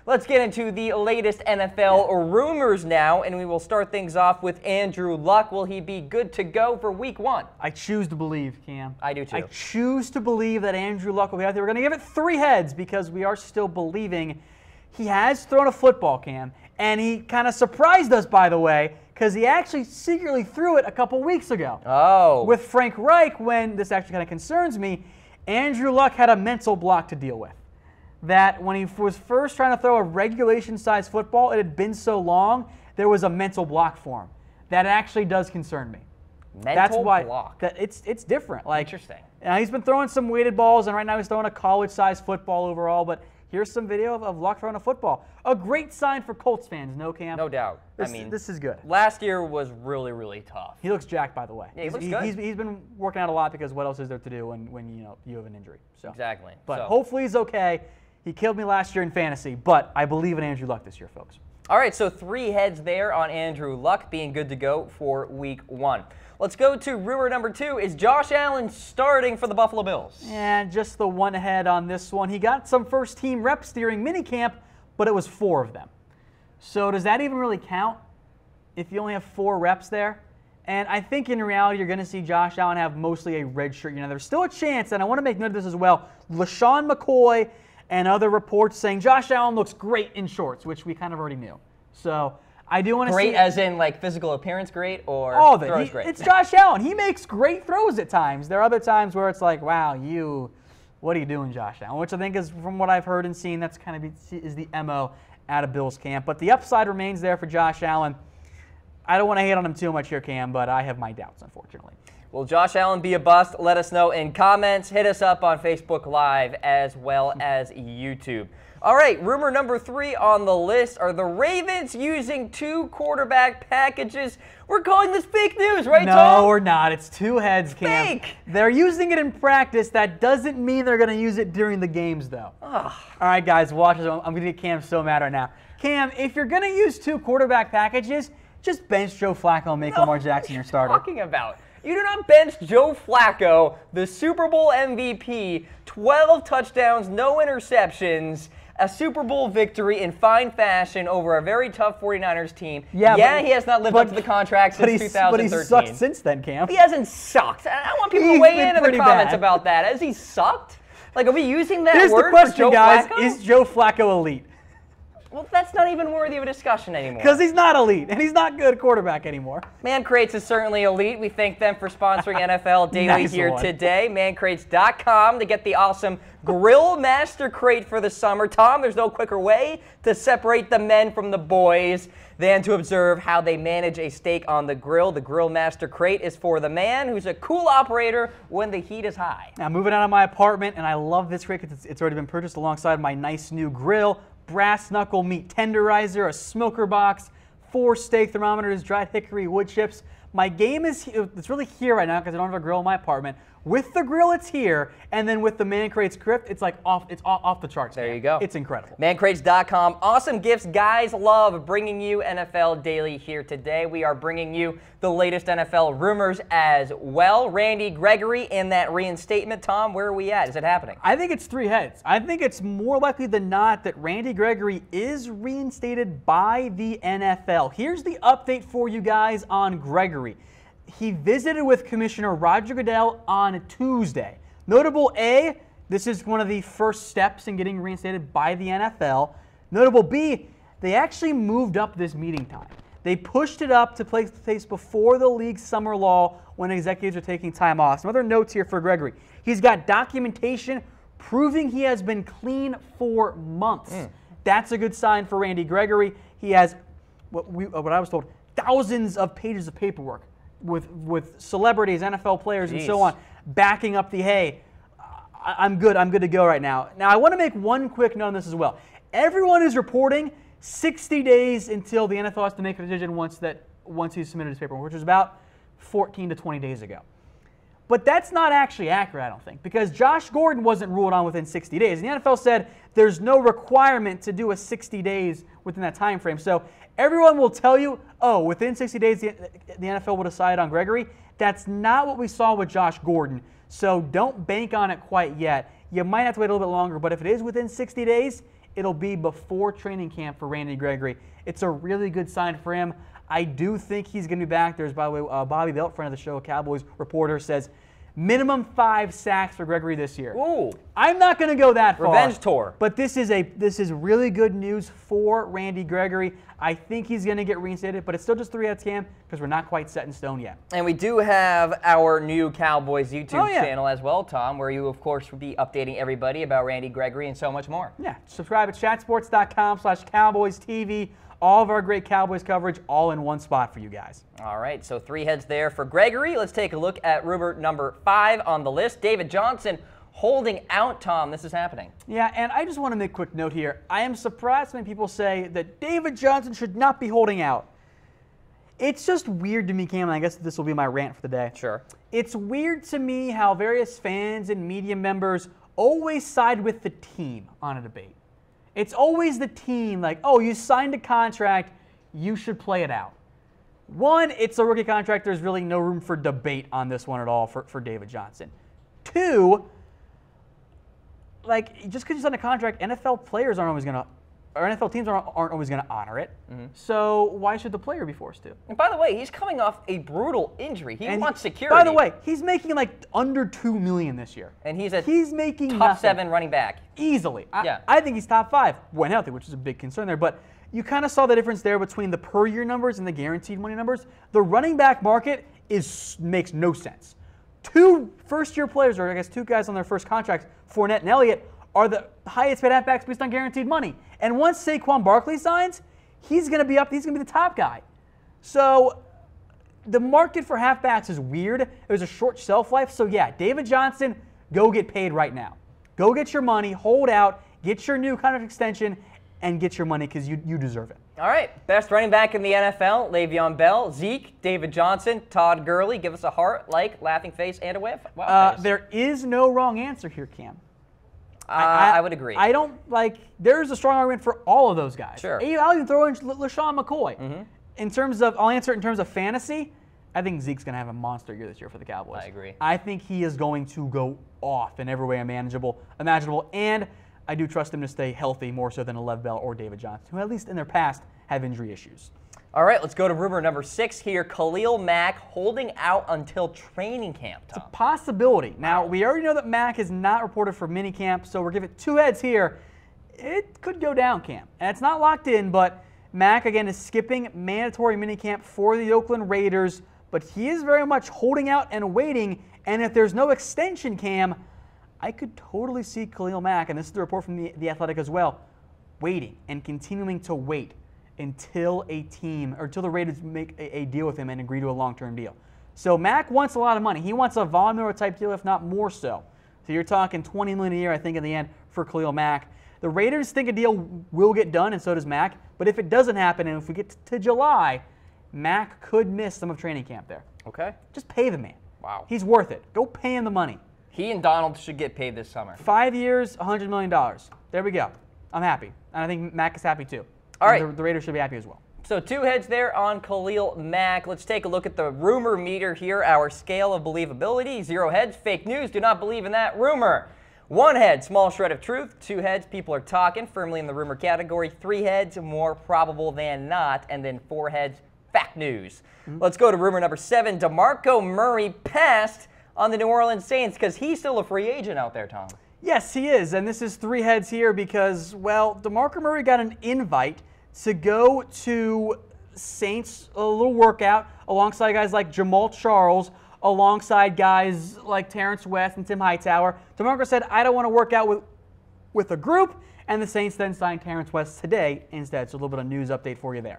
Let's get into the latest NFL rumors now, and we will start things off with Andrew Luck. Will he be good to go for Week 1? I choose to believe, Cam. I do too. I choose to believe that Andrew Luck will be out there. We're going to give it 3 heads because we are still believing. He has thrown a football, Cam, and he kind of surprised us, by the way, because he actually secretly threw it a couple weeks ago. Oh. With Frank Reich, when this actually kind of concerns me, Andrew Luck had a mental block to deal with. That when he was first trying to throw a regulation-sized football, it had been so long, there was a mental block for him. That actually does concern me. Mental block. That it's different. Like, interesting. He's been throwing some weighted balls, and right now he's throwing a college-sized football overall, but here's some video of Luck throwing a football. A great sign for Colts fans, no, Cam? No doubt. This is good. Last year was really, really tough. He looks jacked, by the way. Yeah, he looks good. He's been working out a lot because what else is there to do when you have an injury? So. Exactly. But hopefully he's okay. He killed me last year in fantasy, but I believe in Andrew Luck this year, folks. All right, so 3 heads there on Andrew Luck being good to go for Week 1. Let's go to rumor number 2. Is Josh Allen starting for the Buffalo Bills? And just the 1 head on this one. He got some first-team reps during minicamp, but it was 4 of them. So does that even really count if you only have 4 reps there? And I think in reality, you're going to see Josh Allen have mostly a red shirt. There's still a chance, and I want to make note of this as well. LaShawn McCoy and other reports saying Josh Allen looks great in shorts, which we kind of already knew. So I do want to see. Great as in like physical appearance great or throws great? It's Josh Allen. He makes great throws at times. There are other times where it's like, wow, what are you doing, Josh Allen? Which I think is, from what I've heard and seen, that's kind of is the MO out of Bills camp. But the upside remains there for Josh Allen. I don't want to hate on him too much here, Cam, but I have my doubts, unfortunately. Will Josh Allen be a bust? Let us know in comments. Hit us up on Facebook Live as well as YouTube. All right, rumor number 3 on the list. Are the Ravens using 2 quarterback packages? We're calling this fake news, right, Tom? No, we're not. It's 2 heads, Cam. Fake! They're using it in practice. That doesn't mean they're going to use it during the games, though. All right, guys, watch this. I'm going to get Cam so mad right now. Cam, if you're going to use 2 quarterback packages, just bench Joe Flacco and make Lamar Jackson your starter. What are you talking about? You do not bench Joe Flacco, the Super Bowl MVP, 12 touchdowns, no interceptions, a Super Bowl victory in fine fashion over a very tough 49ers team. Yeah, he has not lived up to the contract since 2013. But he's sucked since then, Cam. He hasn't sucked. I want people to weigh in the comments about that. Has he sucked? Like, are we using that Here's word the question, for Joe guys. Flacco? Is Joe Flacco elite? Well, that's not even worthy of a discussion anymore. Because he's not elite, and he's not good quarterback anymore. Mancrates is certainly elite. We thank them for sponsoring NFL Daily here today. Mancrates.com to get the awesome Grill Master Crate for the summer. Tom, there's no quicker way to separate the men from the boys than to observe how they manage a steak on the grill. The Grill Master Crate is for the man who's a cool operator when the heat is high. Now, moving out of my apartment, and I love this crate because it's already been purchased alongside my nice new grill. Brass knuckle meat tenderizer, a smoker box, 4 steak thermometers, dried hickory wood chips. My game is it's really here right now because I don't have a grill in my apartment. With the grill, it's here, and then with the Mancrates script, it's like off the charts. There you go. It's incredible. Mancrates.com. Awesome gifts. Guys love bringing you NFL Daily here today. We are bringing you the latest NFL rumors as well. Randy Gregory in that reinstatement. Tom, where are we at? Is it happening? I think it's 3 heads. I think it's more likely than not that Randy Gregory is reinstated by the NFL. Here's the update for you guys on Gregory. He visited with Commissioner Roger Goodell on Tuesday. Notable A, this is one of the first steps in getting reinstated by the NFL. Notable B, they actually moved up this meeting time. They pushed it up to place before the league's summer lull when executives are taking time off. Some other notes here for Gregory. He's got documentation proving he has been clean for months. That's a good sign for Randy Gregory. He has, what I was told, thousands of pages of paperwork with celebrities, NFL players, and so on, backing up the, hey, I'm good to go right now. Now, I want to make one quick note on this as well. Everyone is reporting 60 days until the NFL has to make a decision once he's submitted his paperwork, which was about 14 to 20 days ago. But that's not actually accurate, I don't think, because Josh Gordon wasn't ruled on within 60 days. And the NFL said there's no requirement to do a 60 days within that time frame. So everyone will tell you, oh, within 60 days the NFL will decide on Gregory. That's not what we saw with Josh Gordon. So don't bank on it quite yet. You might have to wait a little bit longer, but if it is within 60 days, it'll be before training camp for Randy Gregory. It's a really good sign for him. I do think he's going to be back. There's, by the way, Bobby Belt, friend of the show, Cowboys reporter, says minimum 5 sacks for Gregory this year. Ooh. I'm not going to go that far. Revenge tour. But this is really good news for Randy Gregory. I think he's going to get reinstated, but it's still just 3 heads, Cam, because we're not quite set in stone yet. And we do have our new Cowboys YouTube channel as well, Tom, where you, of course, will be updating everybody about Randy Gregory and so much more. Yeah. Subscribe at chatsports.com/CowboysTV. All of our great Cowboys coverage all in one spot for you guys. All right, so 3 heads there for Gregory. Let's take a look at rumor number 5 on the list. David Johnson holding out, Tom. This is happening. Yeah, and I just want to make a quick note here. I am surprised when people say that David Johnson should not be holding out. It's just weird to me, Cam, and I guess this will be my rant for the day. Sure. It's weird to me how various fans and media members always side with the team on a debate. It's always the team, like, oh, you signed a contract, you should play it out. One, it's a rookie contract. There's really no room for debate on this one at all for David Johnson. 2, like, just because you signed a contract, NFL players aren't always going to, or NFL teams aren't always going to honor it. Mm-hmm. So why should the player be forced to? And by the way, he's coming off a brutal injury. He wants security. By the way, he's making like under $2 million this year. And he's making top nothing. 7 running back. Easily. Yeah. I think he's top 5 when healthy, which is a big concern there. But you kind of saw the difference there between the per year numbers and the guaranteed money numbers. The running back market makes no sense. 2 first-year players, or I guess 2 guys on their first contracts, Fournette and Elliott, are the highest paid halfbacks based on guaranteed money. And once Saquon Barkley signs, he's going to be the top guy. So the market for halfbacks is weird. There's a short shelf life. So yeah, David Johnson, go get paid right now. Go get your money, hold out, get your new contract extension, and get your money because you deserve it. All right, best running back in the NFL, Le'Veon Bell, Zeke, David Johnson, Todd Gurley. Give us a heart, like, laughing face, and a whiff. Wow face. There is no wrong answer here, Cam. I would agree. I don't there's a strong argument for all of those guys. Sure. I'll even throw in LaShawn McCoy. Mm-hmm. In terms of, I'll answer it in terms of fantasy. I think Zeke's going to have a monster year this year for the Cowboys. I agree. I think he is going to go off in every way imaginable, and I do trust him to stay healthy more so than a Lev Bell or David Johnson, who at least in their past have injury issues. All right, let's go to rumor number 6 here. Khalil Mack holding out until training camp, Tom. It's a possibility. Now, we already know that Mack is not reported for minicamp, so we're giving 2 heads here. It could go down, Cam. And it's not locked in, but Mack, again, is skipping mandatory minicamp for the Oakland Raiders, but he is very much holding out and waiting, and if there's no extension, Cam, I could totally see Khalil Mack, and this is the report from the Athletic as well, waiting and continuing to wait until until the Raiders make a deal with him and agree to a long-term deal. So Mack wants a lot of money. He wants a Von Miller type deal, if not more so. So you're talking $20 million a year, I think, in the end for Khalil Mack. The Raiders think a deal will get done, and so does Mack. But if it doesn't happen, and if we get to July, Mack could miss some of training camp there. Okay. Just pay the man. Wow. He's worth it. Go pay him the money. He and Donald should get paid this summer. 5 years, $100 million. There we go. I'm happy. And I think Mack is happy too. All right. The Raiders should be happy as well. So 2 heads there on Khalil Mack. Let's take a look at the rumor meter here, our scale of believability. 0 heads, fake news, do not believe in that rumor. 1 head, small shred of truth. 2 heads, people are talking, firmly in the rumor category. 3 heads, more probable than not. And then 4 heads, fact news. Mm-hmm. Let's go to rumor number 7. DeMarco Murray passed on the New Orleans Saints because he's still a free agent out there, Tom. Yes, he is. And this is 3 heads here because, well, DeMarco Murray got an invite to go to Saints, a little workout, alongside guys like Jamal Charles, alongside guys like Terrence West and Tim Hightower. DeMarco said, I don't want to work out with a group, and the Saints then signed Terrence West today instead. So a little bit of news update for you there.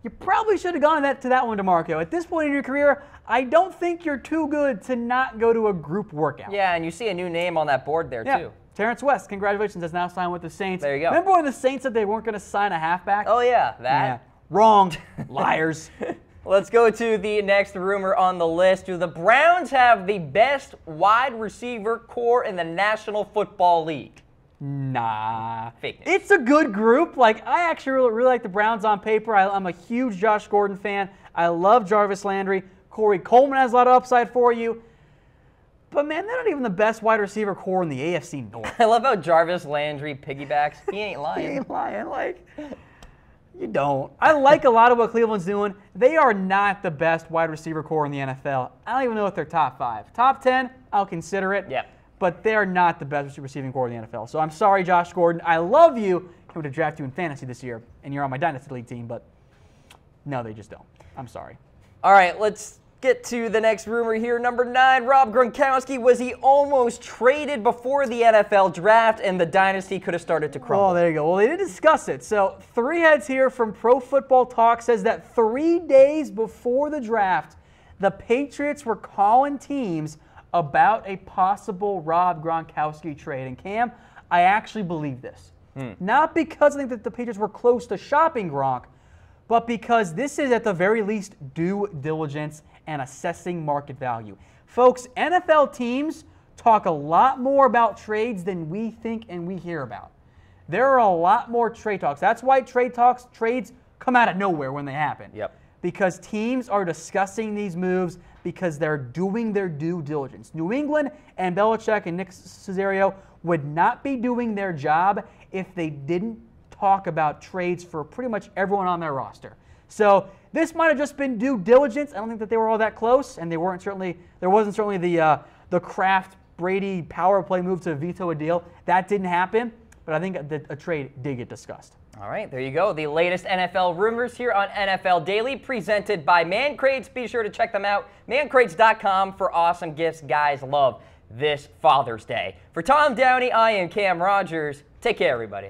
You probably should have gone to that one, DeMarco. At this point in your career, I don't think you're too good to not go to a group workout. Yeah, and you see a new name on that board there, too. Terrence West, congratulations, has now signed with the Saints. There you go. Remember when the Saints said they weren't going to sign a halfback? Oh, yeah, that. Yeah. Wrong. Liars. Let's go to the next rumor on the list. Do the Browns have the best wide receiver core in the National Football League? Nah. Fake news. It's a good group. I actually really like the Browns on paper. I'm a huge Josh Gordon fan. I love Jarvis Landry. Corey Coleman has a lot of upside for you. But, man, they're not even the best wide receiver core in the AFC North. I love how Jarvis Landry piggybacks. He ain't lying. He ain't lying. Like, you don't. I like a lot of what Cleveland's doing. They are not the best wide receiver core in the NFL. I don't even know if they're top 5. Top 10, I'll consider it. Yeah. But they're not the best receiving core in the NFL. So I'm sorry, Josh Gordon. I love you. I would have drafted you in fantasy this year, and you're on my Dynasty League team, but no, they just don't. I'm sorry. All right, let's get to the next rumor here. Number 9, Rob Gronkowski. Was he almost traded before the NFL draft, and the dynasty could have started to crumble? Oh, there you go. Well, they did discuss it. So 3 Heads here from Pro Football Talk says that 3 days before the draft, the Patriots were calling teams about a possible Rob Gronkowski trade. And Cam, I actually believe this. Not because I think that the Patriots were close to shopping Gronk, but because this is at the very least due diligence and assessing market value. Folks, NFL teams talk a lot more about trades than we think and we hear about. There are a lot more trade talks. That's why trades come out of nowhere when they happen. Yep. Because teams are discussing these moves because they're doing their due diligence. New England and Belichick and Nick Caesaro would not be doing their job if they didn't talk about trades for pretty much everyone on their roster. So this might have just been due diligence. I don't think that they were all that close, and there wasn't certainly the Kraft Brady power play move to veto a deal. That didn't happen, but I think that a trade did get discussed. All right, there you go. The latest NFL rumors here on NFL Daily, presented by Man Crates. Be sure to check them out. mancrates.com for awesome gifts guys love this Father's Day. For Tom Downey, I am Cam Rogers. Take care, everybody.